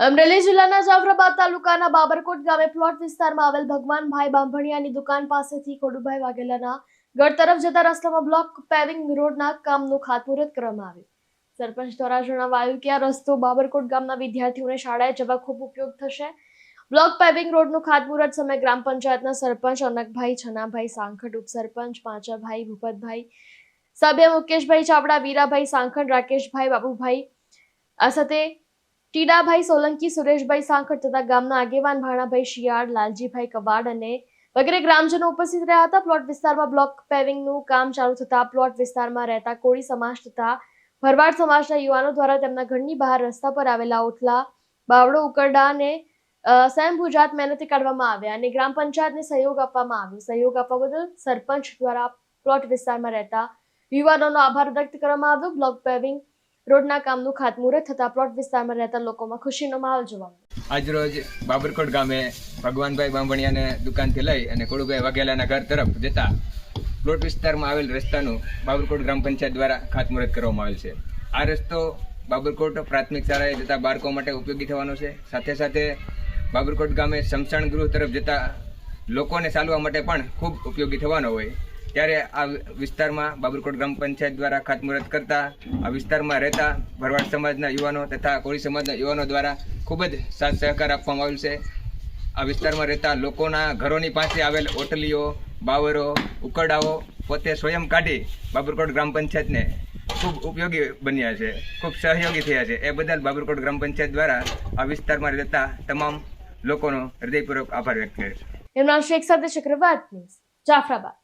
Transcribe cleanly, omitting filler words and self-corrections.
અમરેલી જિલ્લાના જાફરાબાદ તાલુકાના બાબરકોટ ગામે પ્લોટ વિસ્તારમાં આવેલ ભગવાનભાઈ બાંભણિયાની દુકાન પાસેથી ખોડુભાઈ વાઘેલાના ગઢ તરફ જતા રસ્તામાં બ્લોક પેવિંગ રોડના કામનું ખાતમુહૂર્ત કરવામાં આવ્યું. સરપંચ દ્વારા જણાવાયું કે આ રસ્તો બાબરકોટ ગામના વિદ્યાર્થીઓને શાળાએ જવા ખૂબ ઉપયોગ થશે. બ્લોક પેવિંગ રોડનું ખાતમુહૂર્ત સમયે ગ્રામ પંચાયતના સરપંચ અનકભાઈ, છનાભાઈ સાંખટ, ઉપસરપંચ પાંચાભાઈ, ભૂપતભાઈ, સભ્ય મુકેશભાઈ ચાવડા, વીરાભાઈ સાંખટ, રાકેશભાઈ, બાબુભાઈ, આ સાથે ટીડાભાઈ સોલંકી, સુરેશભાઈ સાંખટ તથા ગામના આગેવાન ભાણાભાઈ શિયાળ, લાલજીભાઈ કવાડ અને વગેરે ગ્રામજનો ઉપસ્થિત રહ્યા હતા. પ્લોટ વિસ્તારમાં બ્લોક પેવિંગનું કામ ચાલુ થતા પ્લોટ વિસ્તારમાં રહેતા કોળી સમાજ તથા ભરવાડ સમાજના યુવાનો દ્વારા તેમના ઘરની બહાર રસ્તા પર આવેલા ઓટલા, બાવડો, ઉકરડા અને સ્વયંભૂજાત મહેનતે કાઢવામાં આવ્યા અને ગ્રામ પંચાયતને સહયોગ આપવામાં આવ્યો. સહયોગ આપવા બદલ સરપંચ દ્વારા પ્લોટ વિસ્તારમાં રહેતા યુવાનોનો આભાર વ્યક્ત કરવામાં આવ્યો. બ્લોક પેવિંગ રોડના કામનું ખાતમુહૂર્ત થતા પ્લોટ વિસ્તારમાં રહેતા લોકોમાં ખુશીનો માહોલ જોવા મળ્યો. આજરોજ બાબરકોટ ગામે ભગવાનભાઈ બાંભણિયાને દુકાનથી લઈ અને ખોડુભાઈ વાઘેલાના ઘર તરફ જતા પ્લોટ વિસ્તારમાં આવેલ રસ્તાનું બાબરકોટ ગ્રામ પંચાયત દ્વારા ખાતમુહૂર્ત કરવામાં આવેલ છે. આ રસ્તો બાબરકોટ પ્રાથમિક શાળાએ જતા બાળકો માટે ઉપયોગી થવાનો છે. સાથે સાથે બાબરકોટ ગામે સ્મશાન ગૃહ તરફ જતા લોકોને ચાલવા માટે પણ ખૂબ ઉપયોગી થવાનો હોય ત્યારે આ વિસ્તારમાં બાબરકોટ ગ્રામ પંચાયત દ્વારા ખાતમુહૂર્ત કરતા આ વિસ્તારમાં રહેતા ભરવાડ સમાજના યુવાનો તથા કોળી સમાજના યુવાનો દ્વારા ખૂબ જ સાથ સહકાર આપવામાં આવેલ છે. આ વિસ્તારમાં રહેતા લોકોના ઘરોની પાસે આવેલ ઓટલીઓ, બાવરો, ઉકરડાઓ પોતે સ્વયં કાઢી બાબરકોટ ગ્રામ પંચાયતને ખૂબ ઉપયોગી બન્યા છે, ખૂબ સહયોગી થયા છે. એ બદલ બાબરકોટ ગ્રામ પંચાયત દ્વારા આ વિસ્તારમાં રહેતા તમામ લોકોનો હૃદયપૂર્વક આભાર વ્યક્ત કરે છે. ઇમરાન શેખ સાથે ચક્રવાત ન્યૂઝ, જાફરાબાદ.